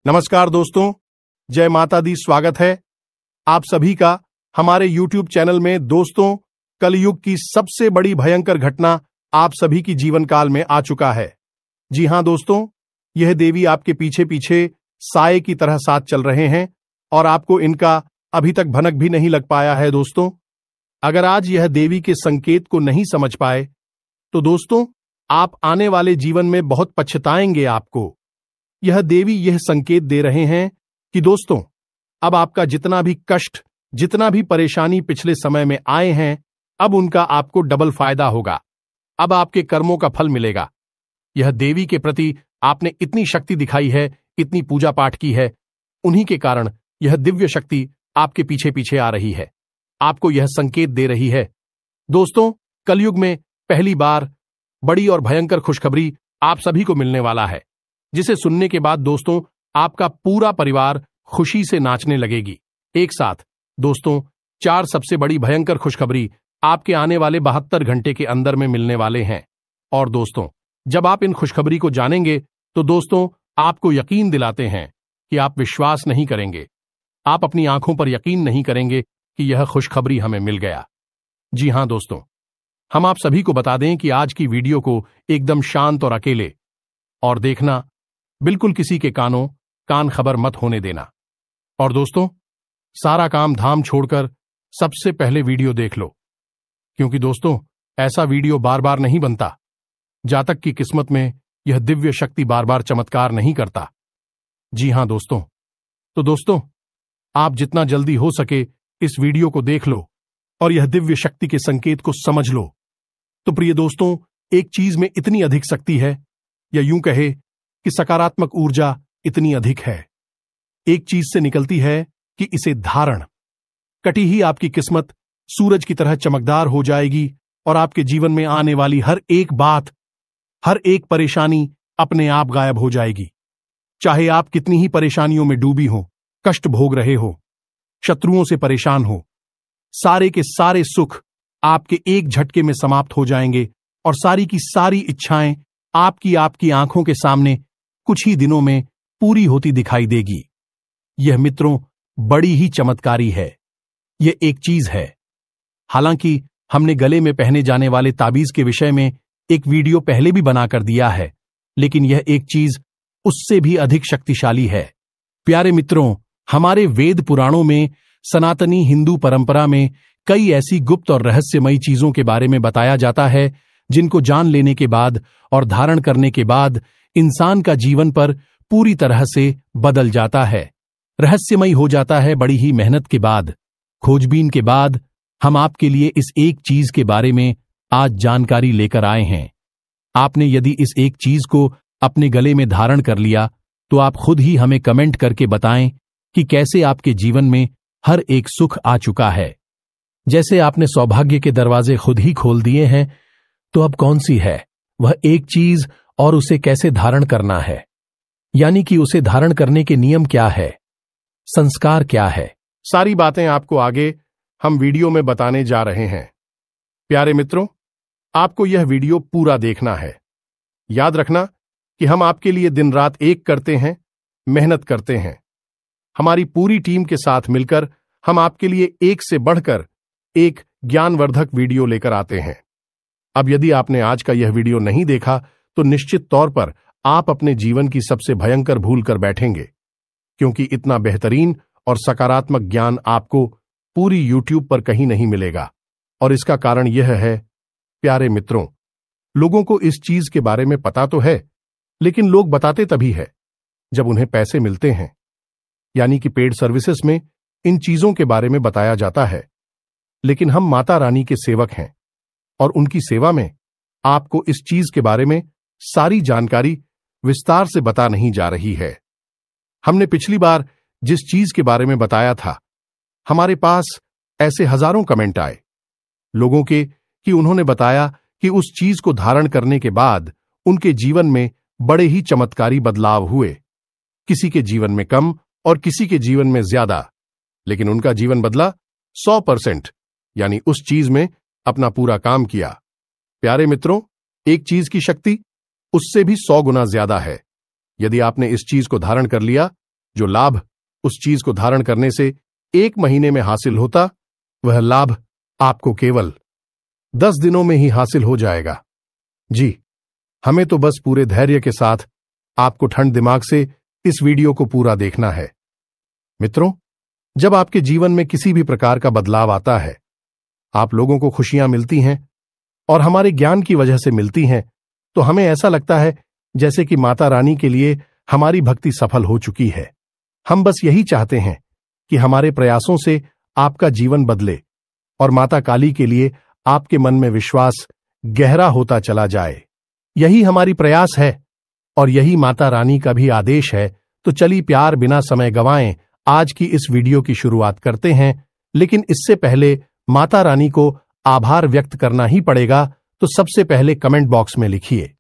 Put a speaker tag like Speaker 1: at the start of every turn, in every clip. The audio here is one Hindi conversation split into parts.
Speaker 1: नमस्कार दोस्तों, जय माता दी। स्वागत है आप सभी का हमारे YouTube चैनल में। दोस्तों, कलयुग की सबसे बड़ी भयंकर घटना आप सभी की जीवन काल में आ चुका है। जी हां दोस्तों, यह देवी आपके पीछे पीछे साए की तरह साथ चल रहे हैं और आपको इनका अभी तक भनक भी नहीं लग पाया है। दोस्तों, अगर आज यह देवी के संकेत को नहीं समझ पाए तो दोस्तों आप आने वाले जीवन में बहुत पछताएंगे। आपको यह देवी यह संकेत दे रहे हैं कि दोस्तों अब आपका जितना भी कष्ट, जितना भी परेशानी पिछले समय में आए हैं, अब उनका आपको डबल फायदा होगा। अब आपके कर्मों का फल मिलेगा। यह देवी के प्रति आपने इतनी शक्ति दिखाई है, इतनी पूजा पाठ की है, उन्हीं के कारण यह दिव्य शक्ति आपके पीछे पीछे आ रही है, आपको यह संकेत दे रही है। दोस्तों, कलयुग में पहली बार बड़ी और भयंकर खुशखबरी आप सभी को मिलने वाला है, जिसे सुनने के बाद दोस्तों आपका पूरा परिवार खुशी से नाचने लगेगी एक साथ। दोस्तों, 4 सबसे बड़ी भयंकर खुशखबरी आपके आने वाले 72 घंटे के अंदर में मिलने वाले हैं। और दोस्तों, जब आप इन खुशखबरी को जानेंगे तो दोस्तों आपको यकीन दिलाते हैं कि आप विश्वास नहीं करेंगे, आप अपनी आंखों पर यकीन नहीं करेंगे कि यह खुशखबरी हमें मिल गया। जी हां दोस्तों, हम आप सभी को बता दें कि आज की वीडियो को एकदम शांत और अकेले और देखना, बिल्कुल किसी के कान खबर मत होने देना। और दोस्तों, सारा काम धाम छोड़कर सबसे पहले वीडियो देख लो, क्योंकि दोस्तों ऐसा वीडियो बार बार नहीं बनता जातक की किस्मत में यह दिव्य शक्ति बार बार चमत्कार नहीं करता। जी हां दोस्तों, तो दोस्तों आप जितना जल्दी हो सके इस वीडियो को देख लो और यह दिव्य शक्ति के संकेत को समझ लो। तो प्रिय दोस्तों, एक चीज में इतनी अधिक शक्ति है, या यूं कहे कि सकारात्मक ऊर्जा इतनी अधिक है, एक चीज से निकलती है कि इसे धारण कटी ही आपकी किस्मत सूरज की तरह चमकदार हो जाएगी और आपके जीवन में आने वाली हर एक बात, हर एक परेशानी अपने आप गायब हो जाएगी। चाहे आप कितनी ही परेशानियों में डूबी हो, कष्ट भोग रहे हो, शत्रुओं से परेशान हो, सारे के सारे सुख आपके एक झटके में समाप्त हो जाएंगे और सारी की सारी इच्छाएं आपकी आंखों के सामने कुछ ही दिनों में पूरी होती दिखाई देगी। यह मित्रों बड़ी ही चमत्कारी है। यह एक चीज है। हालांकि हमने गले में पहने जाने वाले ताबीज के विषय में एक वीडियो पहले भी बनाकर दिया है, लेकिन यह एक चीज उससे भी अधिक शक्तिशाली है। प्यारे मित्रों, हमारे वेद पुराणों में, सनातनी हिंदू परंपरा में कई ऐसी गुप्त और रहस्यमयी चीजों के बारे में बताया जाता है जिनको जान लेने के बाद और धारण करने के बाद इंसान का जीवन पर पूरी तरह से बदल जाता है, रहस्यमयी हो जाता है। बड़ी ही मेहनत के बाद, खोजबीन के बाद हम आपके लिए इस एक चीज के बारे में आज जानकारी लेकर आए हैं। आपने यदि इस एक चीज को अपने गले में धारण कर लिया तो आप खुद ही हमें कमेंट करके बताएं कि कैसे आपके जीवन में हर एक सुख आ चुका है। जैसे आपने सौभाग्य के दरवाजे खुद ही खोल दिए हैं, तो अब कौन सी है वह एक चीज और उसे कैसे धारण करना है, यानी कि उसे धारण करने के नियम क्या है, संस्कार क्या है, सारी बातें आपको आगे हम वीडियो में बताने जा रहे हैं। प्यारे मित्रों, आपको यह वीडियो पूरा देखना है। याद रखना कि हम आपके लिए दिन रात एक करते हैं, मेहनत करते हैं। हमारी पूरी टीम के साथ मिलकर हम आपके लिए एक से बढ़कर एक ज्ञानवर्धक वीडियो लेकर आते हैं। अब यदि आपने आज का यह वीडियो नहीं देखा तो निश्चित तौर पर आप अपने जीवन की सबसे भयंकर भूल कर बैठेंगे, क्योंकि इतना बेहतरीन और सकारात्मक ज्ञान आपको पूरी YouTube पर कहीं नहीं मिलेगा। और इसका कारण यह है, प्यारे मित्रों, लोगों को इस चीज के बारे में पता तो है, लेकिन लोग बताते तभी है जब उन्हें पैसे मिलते हैं, यानी कि पेड सर्विसेज में इन चीजों के बारे में बताया जाता है। लेकिन हम माता रानी के सेवक हैं और उनकी सेवा में आपको इस चीज के बारे में सारी जानकारी विस्तार से बता नहीं जा रही है। हमने पिछली बार जिस चीज के बारे में बताया था, हमारे पास ऐसे हजारों कमेंट आए लोगों के कि उन्होंने बताया कि उस चीज को धारण करने के बाद उनके जीवन में बड़े ही चमत्कारी बदलाव हुए। किसी के जीवन में कम और किसी के जीवन में ज्यादा, लेकिन उनका जीवन बदला 100%, यानी उस चीज में अपना पूरा काम किया। प्यारे मित्रों, एक चीज की शक्ति उससे भी 100 गुना ज्यादा है। यदि आपने इस चीज को धारण कर लिया जो लाभ उस चीज को धारण करने से 1 महीने में हासिल होता, वह लाभ आपको केवल 10 दिनों में ही हासिल हो जाएगा। जी, हमें तो बस पूरे धैर्य के साथ आपको ठंड दिमाग से इस वीडियो को पूरा देखना है। मित्रों, जब आपके जीवन में किसी भी प्रकार का बदलाव आता है, आप लोगों को खुशियां मिलती हैं और हमारे ज्ञान की वजह से मिलती हैं, तो हमें ऐसा लगता है जैसे कि माता रानी के लिए हमारी भक्ति सफल हो चुकी है। हम बस यही चाहते हैं कि हमारे प्रयासों से आपका जीवन बदले और माता काली के लिए आपके मन में विश्वास गहरा होता चला जाए। यही हमारी प्रयास है और यही माता रानी का भी आदेश है। तो चलिए प्यार बिना समय गंवाएं आज की इस वीडियो की शुरुआत करते हैं। लेकिन इससे पहले माता रानी को आभार व्यक्त करना ही पड़ेगा। तो सबसे पहले कमेंट बॉक्स में लिखिए,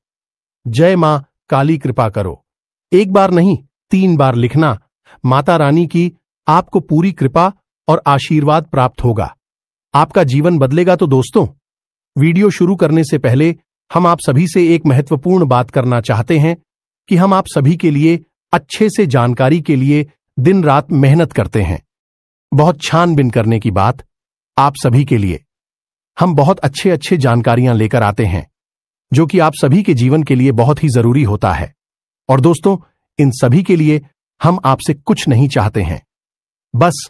Speaker 1: जय मां काली कृपा करो। 1 बार नहीं, 3 बार लिखना। माता रानी की आपको पूरी कृपा और आशीर्वाद प्राप्त होगा, आपका जीवन बदलेगा। तो दोस्तों, वीडियो शुरू करने से पहले हम आप सभी से एक महत्वपूर्ण बात करना चाहते हैं कि हम आप सभी के लिए अच्छे से जानकारी के लिए दिन रात मेहनत करते हैं। बहुत छानबीन करने की बात, आप सभी के लिए हम बहुत अच्छे जानकारियां लेकर आते हैं, जो कि आप सभी के जीवन के लिए बहुत ही जरूरी होता है। और दोस्तों, इन सभी के लिए हम आपसे कुछ नहीं चाहते हैं, बस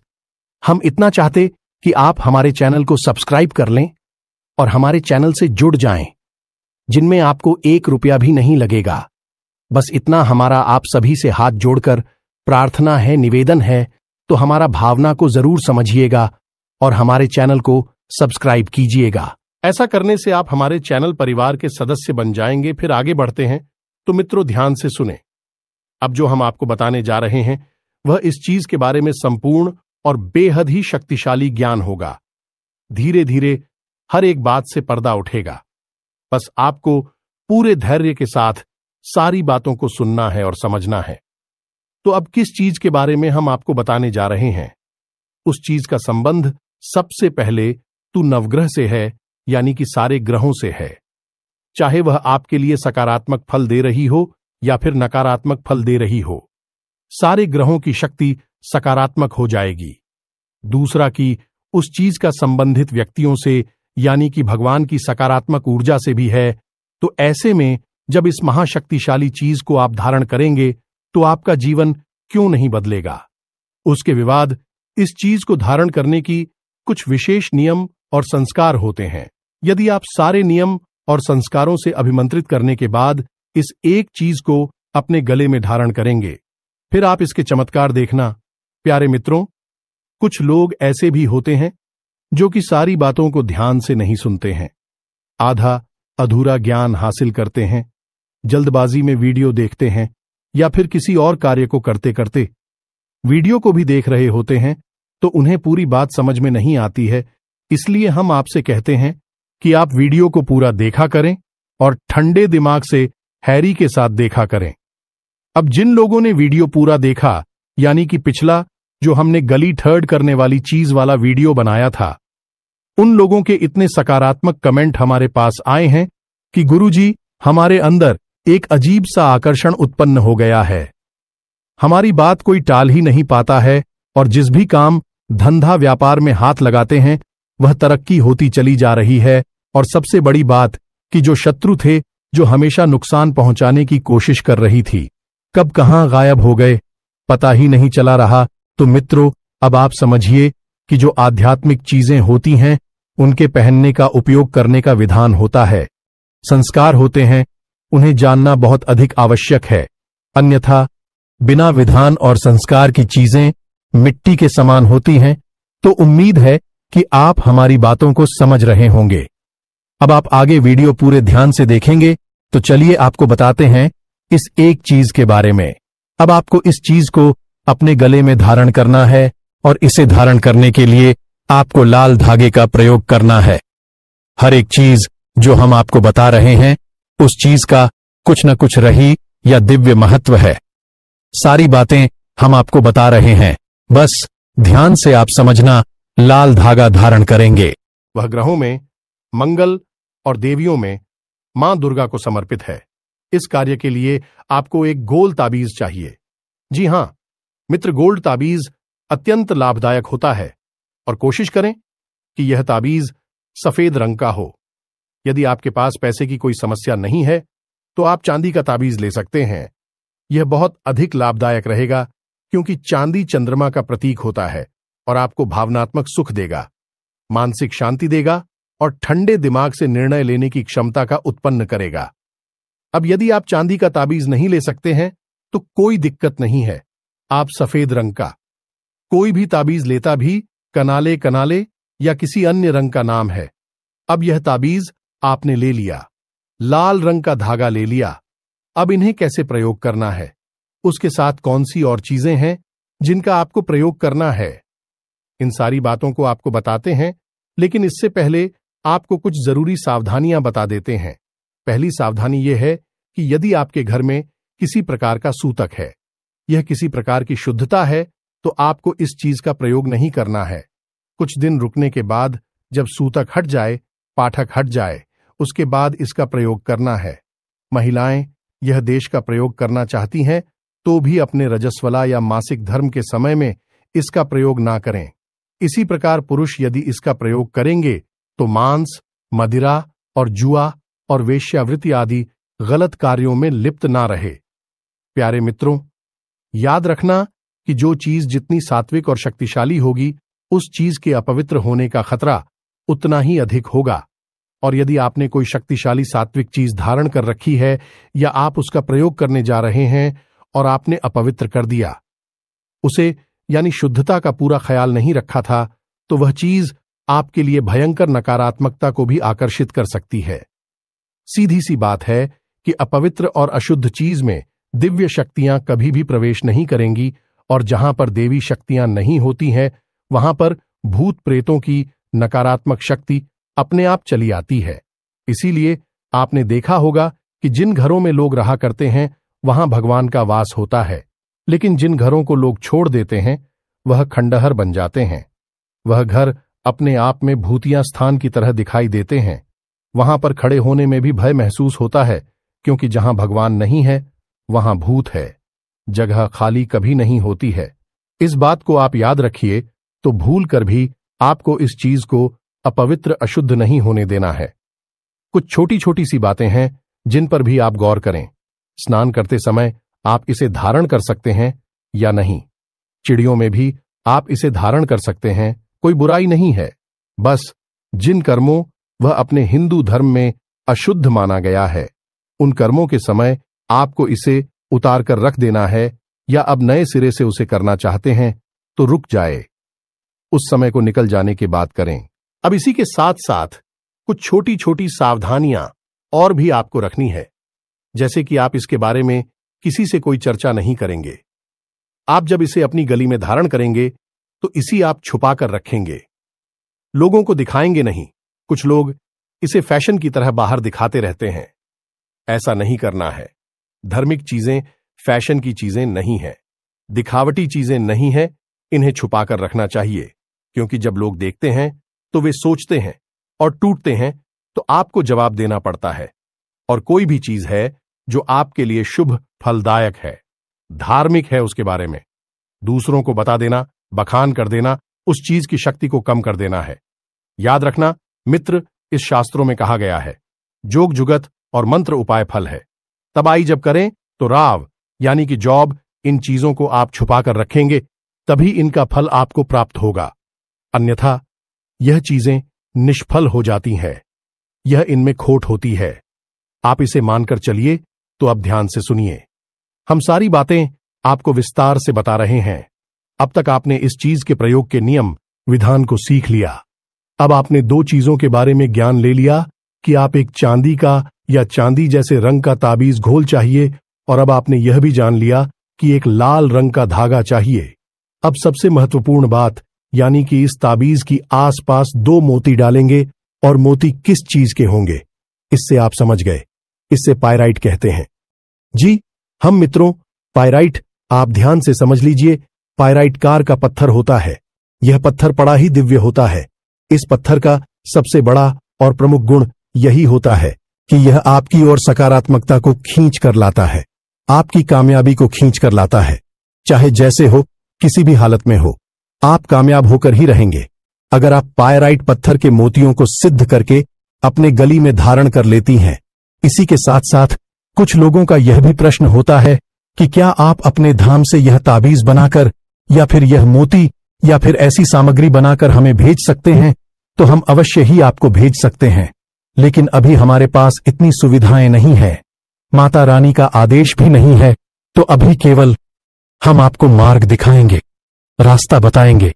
Speaker 1: हम इतना चाहते कि आप हमारे चैनल को सब्सक्राइब कर लें और हमारे चैनल से जुड़ जाएं, जिनमें आपको 1 रुपया भी नहीं लगेगा। बस इतना हमारा आप सभी से हाथ जोड़कर प्रार्थना है, निवेदन है। तो हमारा भावना को जरूर समझिएगा और हमारे चैनल को सब्सक्राइब कीजिएगा। ऐसा करने से आप हमारे चैनल परिवार के सदस्य बन जाएंगे। फिर आगे बढ़ते हैं। तो मित्रों, ध्यान से सुने। अब जो हम आपको बताने जा रहे हैं वह इस चीज के बारे में संपूर्ण और बेहद ही शक्तिशाली ज्ञान होगा। धीरे धीरे हर एक बात से पर्दा उठेगा। बस आपको पूरे धैर्य के साथ सारी बातों को सुनना है और समझना है। तो अब किस चीज के बारे में हम आपको बताने जा रहे हैं, उस चीज का संबंध सबसे पहले तो नवग्रह से है, यानी कि सारे ग्रहों से है। चाहे वह आपके लिए सकारात्मक फल दे रही हो या फिर नकारात्मक फल दे रही हो, सारे ग्रहों की शक्ति सकारात्मक हो जाएगी। दूसरा कि उस चीज का संबंधित व्यक्तियों से, यानी कि भगवान की सकारात्मक ऊर्जा से भी है। तो ऐसे में जब इस महाशक्तिशाली चीज को आप धारण करेंगे तो आपका जीवन क्यों नहीं बदलेगा। उसके विवाद इस चीज को धारण करने की कुछ विशेष नियम और संस्कार होते हैं। यदि आप सारे नियम और संस्कारों से अभिमंत्रित करने के बाद इस एक चीज को अपने गले में धारण करेंगे, फिर आप इसके चमत्कार देखना। प्यारे मित्रों, कुछ लोग ऐसे भी होते हैं जो कि सारी बातों को ध्यान से नहीं सुनते हैं, आधा अधूरा ज्ञान हासिल करते हैं, जल्दबाजी में वीडियो देखते हैं या फिर किसी और कार्य को करते करते वीडियो को भी देख रहे होते हैं, तो उन्हें पूरी बात समझ में नहीं आती है। इसलिए हम आपसे कहते हैं कि आप वीडियो को पूरा देखा करें और ठंडे दिमाग से हैरी के साथ देखा करें। अब जिन लोगों ने वीडियो पूरा देखा, यानी कि पिछला जो हमने गली ठर्ड करने वाली चीज वाला वीडियो बनाया था, उन लोगों के इतने सकारात्मक कमेंट हमारे पास आए हैं कि गुरुजी, हमारे अंदर एक अजीब सा आकर्षण उत्पन्न हो गया है। हमारी बात कोई टाल ही नहीं पाता है और जिस भी काम, धंधा, व्यापार में हाथ लगाते हैं वह तरक्की होती चली जा रही है। और सबसे बड़ी बात कि जो शत्रु थे, जो हमेशा नुकसान पहुंचाने की कोशिश कर रही थी, कब कहां गायब हो गए, पता ही नहीं चला रहा। तो मित्रों, अब आप समझिए कि जो आध्यात्मिक चीजें होती हैं उनके पहनने का, उपयोग करने का विधान होता है, संस्कार होते हैं, उन्हें जानना बहुत अधिक आवश्यक है। अन्यथा बिना विधान और संस्कार की चीजें मिट्टी के समान होती हैं। तो उम्मीद है कि आप हमारी बातों को समझ रहे होंगे। अब आप आगे वीडियो पूरे ध्यान से देखेंगे। तो चलिए आपको बताते हैं इस एक चीज के बारे में। अब आपको इस चीज को अपने गले में धारण करना है और इसे धारण करने के लिए आपको लाल धागे का प्रयोग करना है। हर एक चीज जो हम आपको बता रहे हैं, उस चीज का कुछ न कुछ रही या दिव्य महत्व है। सारी बातें हम आपको बता रहे हैं, बस ध्यान से आप समझना। लाल धागा धारण करेंगे, वह ग्रहों में मंगल और देवियों में मां दुर्गा को समर्पित है। इस कार्य के लिए आपको एक गोल ताबीज चाहिए। जी हां, मित्र, गोल्ड ताबीज अत्यंत लाभदायक होता है और कोशिश करें कि यह ताबीज सफेद रंग का हो। यदि आपके पास पैसे की कोई समस्या नहीं है तो आप चांदी का ताबीज ले सकते हैं। यह बहुत अधिक लाभदायक रहेगा क्योंकि चांदी चंद्रमा का प्रतीक होता है और आपको भावनात्मक सुख देगा, मानसिक शांति देगा और ठंडे दिमाग से निर्णय लेने की क्षमता का उत्पन्न करेगा। अब यदि आप चांदी का ताबीज नहीं ले सकते हैं तो कोई दिक्कत नहीं है, आप सफेद रंग का कोई भी ताबीज लेता भी कनाले कनाले या किसी अन्य रंग का नाम है। अब यह ताबीज आपने ले लिया, लाल रंग का धागा ले लिया। अब इन्हें कैसे प्रयोग करना है, उसके साथ कौन सी और चीजें हैं जिनका आपको प्रयोग करना है, इन सारी बातों को आपको बताते हैं। लेकिन इससे पहले आपको कुछ जरूरी सावधानियां बता देते हैं। पहली सावधानी यह है कि यदि आपके घर में किसी प्रकार का सूतक है, यह किसी प्रकार की शुद्धता है, तो आपको इस चीज का प्रयोग नहीं करना है। कुछ दिन रुकने के बाद जब सूतक हट जाए, पाठक हट जाए, उसके बाद इसका प्रयोग करना है। महिलाएं यह देश का प्रयोग करना चाहती हैं तो भी अपने रजस्वला या मासिक धर्म के समय में इसका प्रयोग ना करें। इसी प्रकार पुरुष यदि इसका प्रयोग करेंगे तो मांस, मदिरा और जुआ और वेश्यावृत्ति आदि गलत कार्यों में लिप्त ना रहे। प्यारे मित्रों, याद रखना कि जो चीज जितनी सात्विक और शक्तिशाली होगी, उस चीज के अपवित्र होने का खतरा उतना ही अधिक होगा। और यदि आपने कोई शक्तिशाली सात्विक चीज धारण कर रखी है या आप उसका प्रयोग करने जा रहे हैं और आपने अपवित्र कर दिया उसे, यानी शुद्धता का पूरा ख्याल नहीं रखा था, तो वह चीज आपके लिए भयंकर नकारात्मकता को भी आकर्षित कर सकती है। सीधी सी बात है कि अपवित्र और अशुद्ध चीज में दिव्य शक्तियां कभी भी प्रवेश नहीं करेंगी, और जहां पर देवी शक्तियां नहीं होती हैं वहां पर भूत प्रेतों की नकारात्मक शक्ति अपने आप चली आती है। इसीलिए आपने देखा होगा कि जिन घरों में लोग रहा करते हैं वहां भगवान का वास होता है, लेकिन जिन घरों को लोग छोड़ देते हैं वह खंडहर बन जाते हैं। वह घर अपने आप में भूतिया स्थान की तरह दिखाई देते हैं। वहां पर खड़े होने में भी भय महसूस होता है, क्योंकि जहां भगवान नहीं है वहां भूत है। जगह खाली कभी नहीं होती है। इस बात को आप याद रखिए, तो भूल कर भी आपको इस चीज को अपवित्र अशुद्ध नहीं होने देना है। कुछ छोटी छोटी सी बातें हैं जिन पर भी आप गौर करें। स्नान करते समय आप इसे धारण कर सकते हैं या नहीं। चिड़ियों में भी आप इसे धारण कर सकते हैं, कोई बुराई नहीं है। बस जिन कर्मों वह अपने हिंदू धर्म में अशुद्ध माना गया है, उन कर्मों के समय आपको इसे उतार कर रख देना है, या अब नए सिरे से उसे करना चाहते हैं तो रुक जाए, उस समय को निकल जाने के बाद करें। अब इसी के साथ साथ कुछ छोटी छोटी सावधानियां और भी आपको रखनी है, जैसे कि आप इसके बारे में किसी से कोई चर्चा नहीं करेंगे। आप जब इसे अपनी गली में धारण करेंगे तो इसी आप छुपा कर रखेंगे, लोगों को दिखाएंगे नहीं। कुछ लोग इसे फैशन की तरह बाहर दिखाते रहते हैं, ऐसा नहीं करना है। धार्मिक चीजें फैशन की चीजें नहीं है, दिखावटी चीजें नहीं है, इन्हें छुपा कर रखना चाहिए, क्योंकि जब लोग देखते हैं तो वे सोचते हैं और टूटते हैं तो आपको जवाब देना पड़ता है। और कोई भी चीज है जो आपके लिए शुभ फलदायक है, धार्मिक है, उसके बारे में दूसरों को बता देना, बखान कर देना, उस चीज की शक्ति को कम कर देना है। याद रखना मित्र, इस शास्त्रों में कहा गया है, जोग जुगत और मंत्र उपाय फल है। तबाई जब करें तो राव यानी कि जॉब, इन चीजों को आप छुपा कर रखेंगे, तभी इनका फल आपको प्राप्त होगा। अन्यथा यह चीजें निष्फल हो जाती हैं, यह इनमें खोट होती है। आप इसे मानकर चलिए। तो अब ध्यान से सुनिए, हम सारी बातें आपको विस्तार से बता रहे हैं। अब तक आपने इस चीज के प्रयोग के नियम विधान को सीख लिया। अब आपने दो चीजों के बारे में ज्ञान ले लिया कि आप एक चांदी का या चांदी जैसे रंग का ताबीज घोल चाहिए, और अब आपने यह भी जान लिया कि एक लाल रंग का धागा चाहिए। अब सबसे महत्वपूर्ण बात, यानी कि इस ताबीज की आसपास दो मोती डालेंगे, और मोती किस चीज के होंगे, इससे आप समझ गए। इससे पायराइट कहते हैं। जी हम मित्रों, पायराइट आप ध्यान से समझ लीजिए, पायराइट कार का पत्थर होता है। यह पत्थर बड़ा ही दिव्य होता है। इस पत्थर का सबसे बड़ा और प्रमुख गुण यही होता है कि यह आपकी ओर सकारात्मकता को खींच कर लाता है, आपकी कामयाबी को खींच कर लाता है। चाहे जैसे हो किसी भी हालत में हो, आप कामयाब होकर ही रहेंगे। अगर आप पायराइट पत्थर के मोतियों को सिद्ध करके अपने गली में धारण कर लेती हैं। इसी के साथ साथ कुछ लोगों का यह भी प्रश्न होता है कि क्या आप अपने धाम से यह ताबीज बनाकर या फिर यह मोती या फिर ऐसी सामग्री बनाकर हमें भेज सकते हैं? तो हम अवश्य ही आपको भेज सकते हैं, लेकिन अभी हमारे पास इतनी सुविधाएं नहीं है, माता रानी का आदेश भी नहीं है। तो अभी केवल हम आपको मार्ग दिखाएंगे, रास्ता बताएंगे।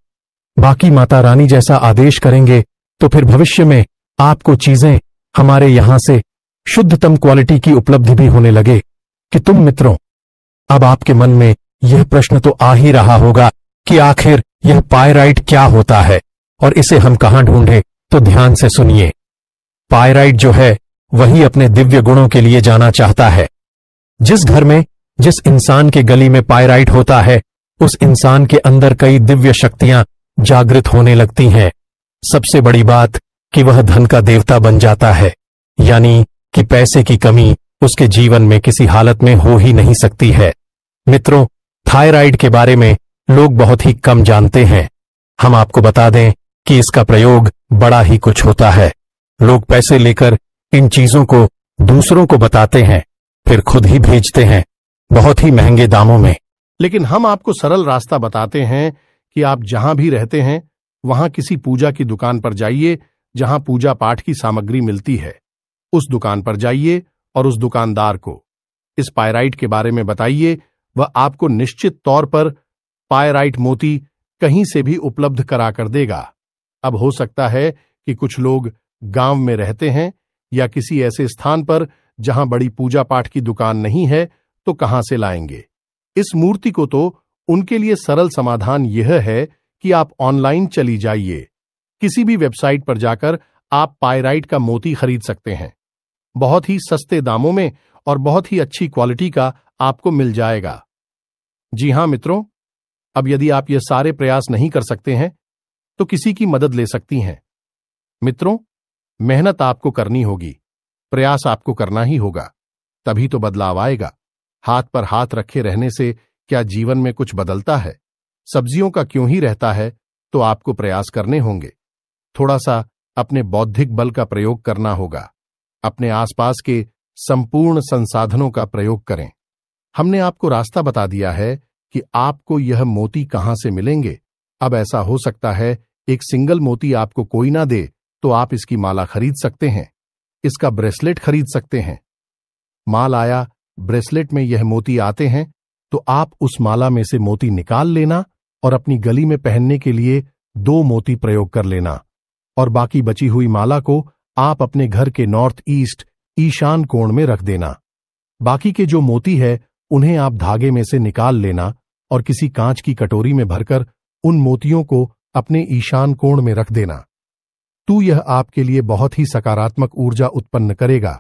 Speaker 1: बाकी माता रानी जैसा आदेश करेंगे तो फिर भविष्य में आपको चीजें हमारे यहां से शुद्धतम क्वालिटी की उपलब्धि भी होने लगे। कि तुम मित्रों, अब आपके मन में यह प्रश्न तो आ ही रहा होगा कि आखिर यह पायराइट क्या होता है और इसे हम कहां ढूंढें? तो ध्यान से सुनिए। पायराइट जो है वही अपने दिव्य गुणों के लिए जाना चाहता है। जिस घर में, जिस इंसान के गली में पायराइट होता है, उस इंसान के अंदर कई दिव्य शक्तियां जागृत होने लगती हैं। सबसे बड़ी बात कि वह धन का देवता बन जाता है, यानी कि पैसे की कमी उसके जीवन में किसी हालत में हो ही नहीं सकती है। मित्रों, थायराइड के बारे में लोग बहुत ही कम जानते हैं। हम आपको बता दें कि इसका प्रयोग बड़ा ही कुछ होता है। लोग पैसे लेकर इन चीजों को दूसरों को बताते हैं, फिर खुद ही भेजते हैं बहुत ही महंगे दामों में। लेकिन हम आपको सरल रास्ता बताते हैं कि आप जहां भी रहते हैं वहां किसी पूजा की दुकान पर जाइए जहां पूजा पाठ की सामग्री मिलती है। उस दुकान पर जाइए और उस दुकानदार को इस पायराइट के बारे में बताइए। वह आपको निश्चित तौर पर पायराइट मोती कहीं से भी उपलब्ध करा कर देगा। अब हो सकता है कि कुछ लोग गांव में रहते हैं या किसी ऐसे स्थान पर जहां बड़ी पूजा पाठ की दुकान नहीं है, तो कहां से लाएंगे इस मूर्ति को? तो उनके लिए सरल समाधान यह है कि आप ऑनलाइन चली जाइए। किसी भी वेबसाइट पर जाकर आप पायराइट का मोती खरीद सकते हैं। बहुत ही सस्ते दामों में और बहुत ही अच्छी क्वालिटी का आपको मिल जाएगा। जी हां मित्रों, अब यदि आप ये सारे प्रयास नहीं कर सकते हैं तो किसी की मदद ले सकती हैं। मित्रों, मेहनत आपको करनी होगी, प्रयास आपको करना ही होगा, तभी तो बदलाव आएगा। हाथ पर हाथ रखे रहने से क्या जीवन में कुछ बदलता है? सब्जियों का क्यों ही रहता है? तो आपको प्रयास करने होंगे। थोड़ा सा अपने बौद्धिक बल का प्रयोग करना होगा। अपने आसपास के संपूर्ण संसाधनों का प्रयोग करें। हमने आपको रास्ता बता दिया है कि आपको यह मोती कहां से मिलेंगे। अब ऐसा हो सकता है एक सिंगल मोती आपको कोई ना दे, तो आप इसकी माला खरीद सकते हैं, इसका ब्रेसलेट खरीद सकते हैं। माल आया, ब्रेसलेट में यह मोती आते हैं, तो आप उस माला में से मोती निकाल लेना और अपनी गली में पहनने के लिए 2 मोती प्रयोग कर लेना, और बाकी बची हुई माला को आप अपने घर के नॉर्थ ईस्ट ईशान कोण में रख देना। बाकी के जो मोती है उन्हें आप धागे में से निकाल लेना और किसी कांच की कटोरी में भरकर उन मोतियों को अपने ईशान कोण में रख देना। तो यह आपके लिए बहुत ही सकारात्मक ऊर्जा उत्पन्न करेगा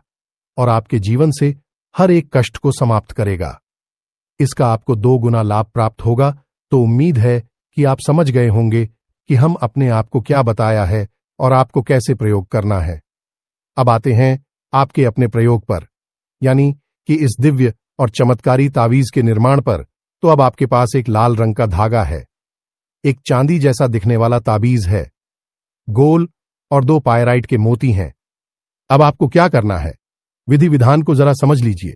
Speaker 1: और आपके जीवन से हर एक कष्ट को समाप्त करेगा। इसका आपको 2 गुना लाभ प्राप्त होगा। तो उम्मीद है कि आप समझ गए होंगे कि हम अपने आप को क्या बताया है और आपको कैसे प्रयोग करना है। अब आते हैं आपके अपने प्रयोग पर, यानी कि इस दिव्य और चमत्कारी तावीज के निर्माण पर। तो अब आपके पास एक लाल रंग का धागा है, एक चांदी जैसा दिखने वाला ताबीज है, गोल और 2 पायराइट के मोती हैं। अब आपको क्या करना है, विधि विधान को जरा समझ लीजिए।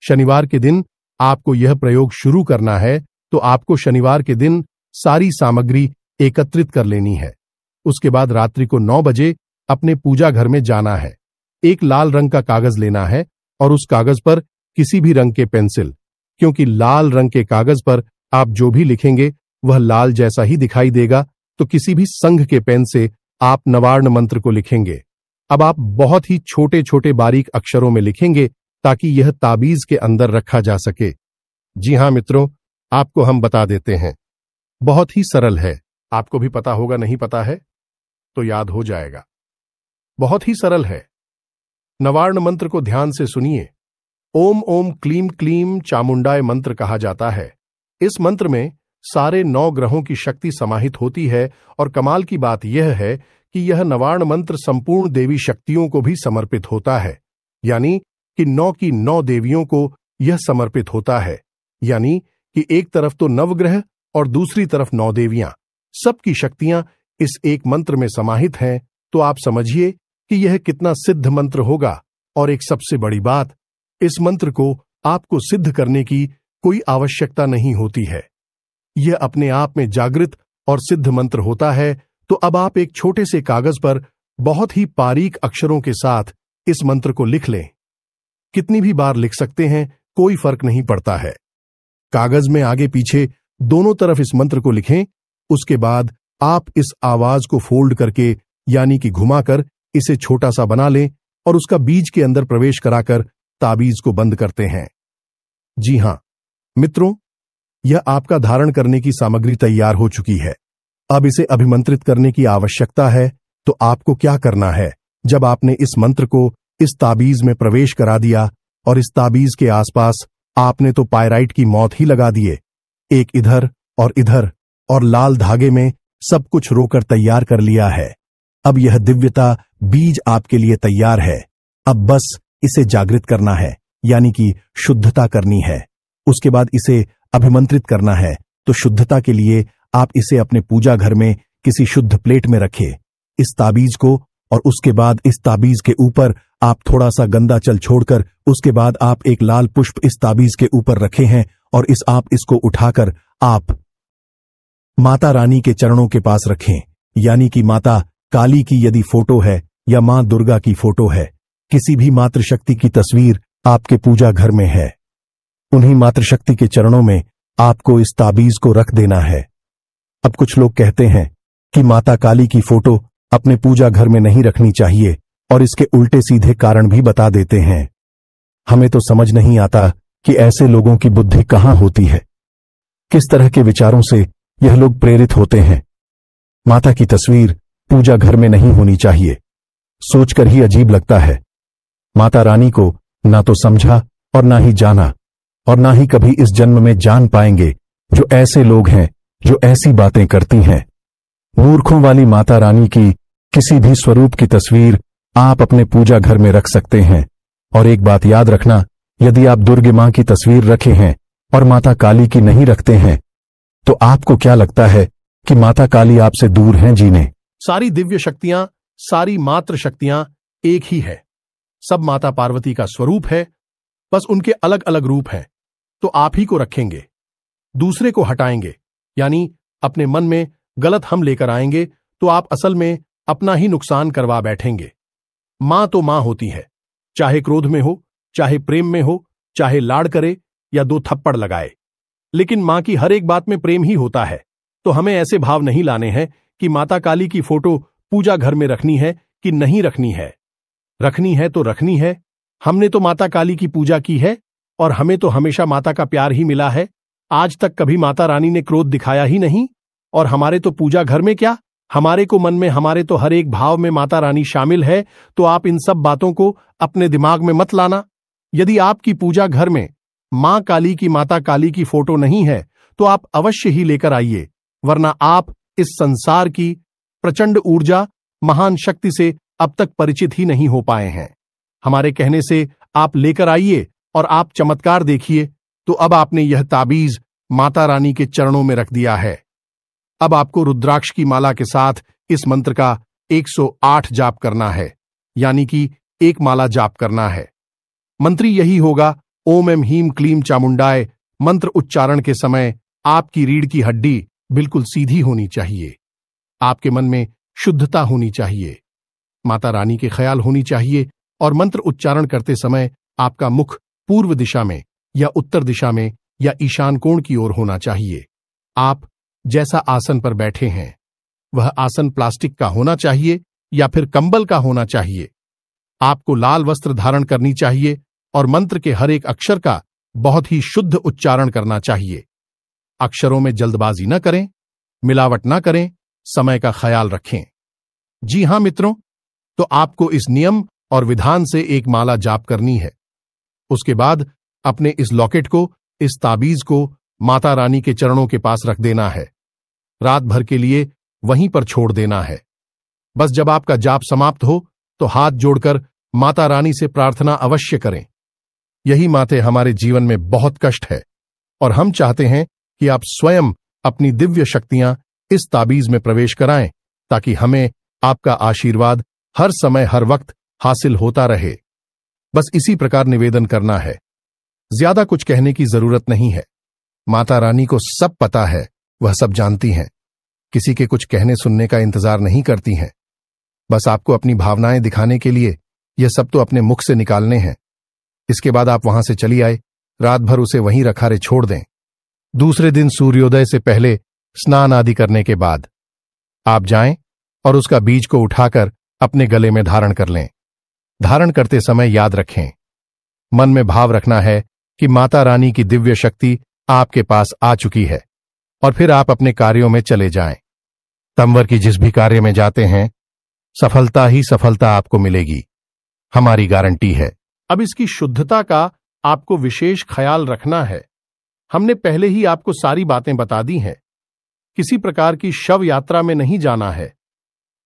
Speaker 1: शनिवार के दिन आपको यह प्रयोग शुरू करना है, तो आपको शनिवार के दिन सारी सामग्री एकत्रित कर लेनी है। उसके बाद रात्रि को 9 बजे अपने पूजा घर में जाना है। एक लाल रंग का कागज लेना है और उस कागज पर किसी भी रंग के पेंसिल, क्योंकि लाल रंग के कागज पर आप जो भी लिखेंगे वह लाल जैसा ही दिखाई देगा, तो किसी भी संघ के पेन से आप नवार्ण मंत्र को लिखेंगे। अब आप बहुत ही छोटे छोटे बारीक अक्षरों में लिखेंगे ताकि यह ताबीज के अंदर रखा जा सके। जी हां मित्रों, आपको हम बता देते हैं, बहुत ही सरल है। आपको भी पता होगा, नहीं पता है तो याद हो जाएगा। बहुत ही सरल है। नवार्ण मंत्र को ध्यान से सुनिए। ओम ओम क्लीम क्लीम चामुंडाय मंत्र कहा जाता है। इस मंत्र में सारे 9 ग्रहों की शक्ति समाहित होती है और कमाल की बात यह है कि यह नवार्ण मंत्र संपूर्ण देवी शक्तियों को भी समर्पित होता है, यानी कि 9 की 9 देवियों को यह समर्पित होता है। यानी कि एक तरफ तो नवग्रह और दूसरी तरफ 9 देवियां। सबकी शक्तियां इस एक मंत्र में समाहित हैं, तो आप समझिए कि यह कितना सिद्ध मंत्र होगा। और एक सबसे बड़ी बात, इस मंत्र को आपको सिद्ध करने की कोई आवश्यकता नहीं होती है। यह अपने आप में जागृत और सिद्ध मंत्र होता है। तो अब आप एक छोटे से कागज पर बहुत ही बारीक अक्षरों के साथ इस मंत्र को लिख लें। कितनी भी बार लिख सकते हैं, कोई फर्क नहीं पड़ता है। कागज में आगे पीछे दोनों तरफ इस मंत्र को लिखें। उसके बाद आप इस आवाज को फोल्ड करके यानी कि घुमाकर इसे छोटा सा बना लें और उसका बीज के अंदर प्रवेश कराकर ताबीज को बंद करते हैं। जी हां मित्रों, यह आपका धारण करने की सामग्री तैयार हो चुकी है। अब इसे अभिमंत्रित करने की आवश्यकता है। तो आपको क्या करना है, जब आपने इस मंत्र को इस ताबीज में प्रवेश करा दिया और इस ताबीज के आसपास आपने तो पायराइट की मौत ही लगा दिए, एक इधर और लाल धागे में सब कुछ रोकर तैयार कर लिया है। अब यह दिव्यता बीज आपके लिए तैयार है। अब बस इसे जागृत करना है, यानी कि शुद्धता करनी है। उसके बाद इसे अभिमंत्रित करना है। तो शुद्धता के लिए आप इसे अपने पूजा घर में किसी शुद्ध प्लेट में रखें, इस ताबीज को, और उसके बाद इस ताबीज के ऊपर आप थोड़ा सा गंदा जल छोड़कर उसके बाद आप एक लाल पुष्प इस ताबीज के ऊपर रखे हैं और इसको उठाकर आप माता रानी के चरणों के पास रखें, यानी कि माता काली की यदि फोटो है या मां दुर्गा की फोटो है, किसी भी मातृशक्ति की तस्वीर आपके पूजा घर में है, उन्हीं मातृशक्ति के चरणों में आपको इस ताबीज को रख देना है। अब कुछ लोग कहते हैं कि माता काली की फोटो अपने पूजा घर में नहीं रखनी चाहिए और इसके उल्टे सीधे कारण भी बता देते हैं। हमें तो समझ नहीं आता कि ऐसे लोगों की बुद्धि कहां होती है, किस तरह के विचारों से यह लोग प्रेरित होते हैं। माता की तस्वीर पूजा घर में नहीं होनी चाहिए, सोचकर ही अजीब लगता है। माता रानी को ना तो समझा और ना ही जाना और ना ही कभी इस जन्म में जान पाएंगे जो ऐसे लोग हैं जो ऐसी बातें करती हैं। मूर्खों वाली माता रानी की किसी भी स्वरूप की तस्वीर आप अपने पूजा घर में रख सकते हैं। और एक बात याद रखना, यदि आप दुर्गे मां की तस्वीर रखे हैं और माता काली की नहीं रखते हैं, तो आपको क्या लगता है कि माता काली आपसे दूर हैं जीने? सारी दिव्य शक्तियां, सारी मात्र शक्तियां एक ही है। सब माता पार्वती का स्वरूप है, बस उनके अलग अलग रूप हैं। तो आप ही को रखेंगे, दूसरे को हटाएंगे, यानी अपने मन में गलत हम लेकर आएंगे, तो आप असल में अपना ही नुकसान करवा बैठेंगे। मां तो मां होती है, चाहे क्रोध में हो, चाहे प्रेम में हो, चाहे लाड़ करे या 2 थप्पड़ लगाए, लेकिन मां की हर एक बात में प्रेम ही होता है। तो हमें ऐसे भाव नहीं लाने हैं कि माता काली की फोटो पूजा घर में रखनी है कि नहीं रखनी है। रखनी है तो रखनी है। हमने तो माता काली की पूजा की है और हमें तो हमेशा माता का प्यार ही मिला है। आज तक कभी माता रानी ने क्रोध दिखाया ही नहीं। और हमारे तो पूजा घर में क्या, हमारे को मन में, हमारे तो हर एक भाव में माता रानी शामिल है। तो आप इन सब बातों को अपने दिमाग में मत लाना। यदि आपकी पूजा घर में मां काली की, माता काली की फोटो नहीं है, तो आप अवश्य ही लेकर आइए, वरना आप इस संसार की प्रचंड ऊर्जा, महान शक्ति से अब तक परिचित ही नहीं हो पाए हैं। हमारे कहने से आप लेकर आइए और आप चमत्कार देखिए। तो अब आपने यह ताबीज माता रानी के चरणों में रख दिया है। अब आपको रुद्राक्ष की माला के साथ इस मंत्र का 108 जाप करना है, यानी कि 1 माला जाप करना है। मंत्र यही होगा, ओम एम हीम क्लीम चामुंडाय। मंत्र उच्चारण के समय आपकी रीढ़ की हड्डी बिल्कुल सीधी होनी चाहिए, आपके मन में शुद्धता होनी चाहिए, माता रानी के ख्याल होनी चाहिए और मंत्र उच्चारण करते समय आपका मुख पूर्व दिशा में या उत्तर दिशा में या ईशान कोण की ओर होना चाहिए। आप जैसा आसन पर बैठे हैं वह आसन प्लास्टिक का होना चाहिए या फिर कंबल का होना चाहिए। आपको लाल वस्त्र धारण करनी चाहिए और मंत्र के हर एक अक्षर का बहुत ही शुद्ध उच्चारण करना चाहिए। अक्षरों में जल्दबाजी न करें, मिलावट न करें, समय का ख्याल रखें। जी हां मित्रों, तो आपको इस नियम और विधान से 1 माला जाप करनी है। उसके बाद अपने इस लॉकेट को, इस ताबीज को माता रानी के चरणों के पास रख देना है। रात भर के लिए वहीं पर छोड़ देना है। बस जब आपका जाप समाप्त हो तो हाथ जोड़कर माता रानी से प्रार्थना अवश्य करें। यही माते हमारे जीवन में बहुत कष्ट है और हम चाहते हैं कि आप स्वयं अपनी दिव्य शक्तियां इस ताबीज में प्रवेश कराएं ताकि हमें आपका आशीर्वाद हर समय हर वक्त हासिल होता रहे। बस इसी प्रकार निवेदन करना है, ज्यादा कुछ कहने की जरूरत नहीं है। माता रानी को सब पता है, वह सब जानती हैं, किसी के कुछ कहने सुनने का इंतजार नहीं करती हैं। बस आपको अपनी भावनाएं दिखाने के लिए यह सब तो अपने मुख से निकालने हैं। इसके बाद आप वहां से चली आए, रात भर उसे वहीं रखारे छोड़ दें। दूसरे दिन सूर्योदय से पहले स्नान आदि करने के बाद आप जाएं और उसका बीज को उठाकर अपने गले में धारण कर लें। धारण करते समय याद रखें, मन में भाव रखना है कि माता रानी की दिव्य शक्ति आपके पास आ चुकी है और फिर आप अपने कार्यों में चले जाएं। तंवर की जिस भी कार्य में जाते हैं, सफलता ही सफलता आपको मिलेगी, हमारी गारंटी है। अब इसकी शुद्धता का आपको विशेष ख्याल रखना है। हमने पहले ही आपको सारी बातें बता दी हैं। किसी प्रकार की शव यात्रा में नहीं जाना है।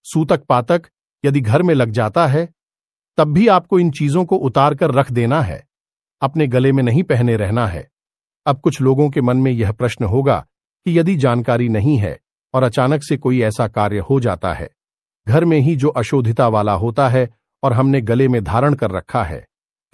Speaker 1: सूतक पातक यदि घर में लग जाता है तब भी आपको इन चीजों को उतार कर रख देना है, अपने गले में नहीं पहने रहना है। अब कुछ लोगों के मन में यह प्रश्न होगा कि यदि जानकारी नहीं है और अचानक से कोई ऐसा कार्य हो जाता है, घर में ही जो अशोधिता वाला होता है और हमने गले में धारण कर रखा है,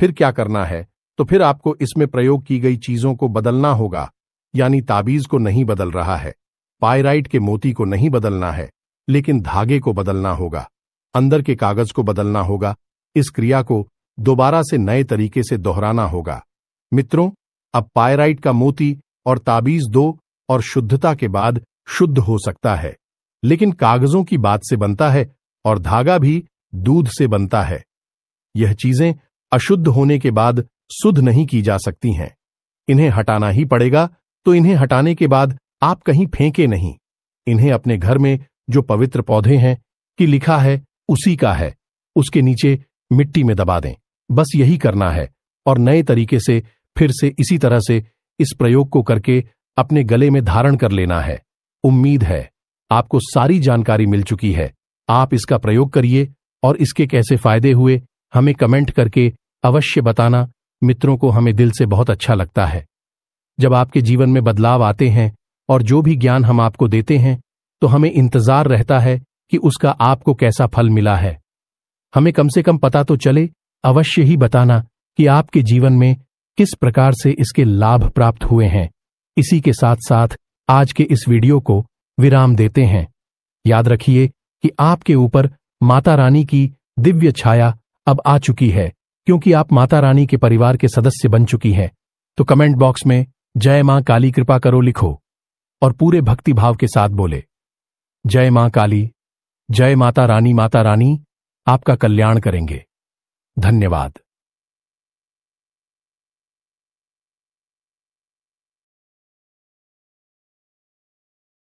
Speaker 1: फिर क्या करना है? तो फिर आपको इसमें प्रयोग की गई चीजों को बदलना होगा, यानी ताबीज को नहीं बदल रहा है, पायराइट के मोती को नहीं बदलना है, लेकिन धागे को बदलना होगा, अंदर के कागज को बदलना होगा। इस क्रिया को दोबारा से नए तरीके से दोहराना होगा। मित्रों, अब पायराइट का मोती और ताबीज दो और शुद्धता के बाद शुद्ध हो सकता है, लेकिन कागजों की बात से बनता है और धागा भी दूध से बनता है। यह चीजें अशुद्ध होने के बाद शुद्ध नहीं की जा सकती हैं। इन्हें हटाना ही पड़ेगा, तो इन्हें हटाने के बाद आप कहीं फेंके नहीं। इन्हें अपने घर में जो पवित्र पौधे हैं कि लिखा है उसी का है, उसके नीचे मिट्टी में दबा दें। बस यही करना है और नए तरीके से फिर से इसी तरह से इस प्रयोग को करके अपने गले में धारण कर लेना है। उम्मीद है आपको सारी जानकारी मिल चुकी है। आप इसका प्रयोग करिए और इसके कैसे फायदे हुए हमें कमेंट करके अवश्य बताना। मित्रों को हमें दिल से बहुत अच्छा लगता है जब आपके जीवन में बदलाव आते हैं, और जो भी ज्ञान हम आपको देते हैं तो हमें इंतजार रहता है कि उसका आपको कैसा फल मिला है। हमें कम से कम पता तो चले, अवश्य ही बताना कि आपके जीवन में किस प्रकार से इसके लाभ प्राप्त हुए हैं। इसी के साथ साथ आज के इस वीडियो को विराम देते हैं। याद रखिए कि आपके ऊपर माता रानी की दिव्य छाया अब आ चुकी है, क्योंकि आप माता रानी के परिवार के सदस्य बन चुकी हैं। तो कमेंट बॉक्स में जय मां काली कृपा करो लिखो और पूरे भक्ति भाव के साथ बोले, जय मां काली, जय माता रानी। माता रानी आपका कल्याण करेंगे। धन्यवाद।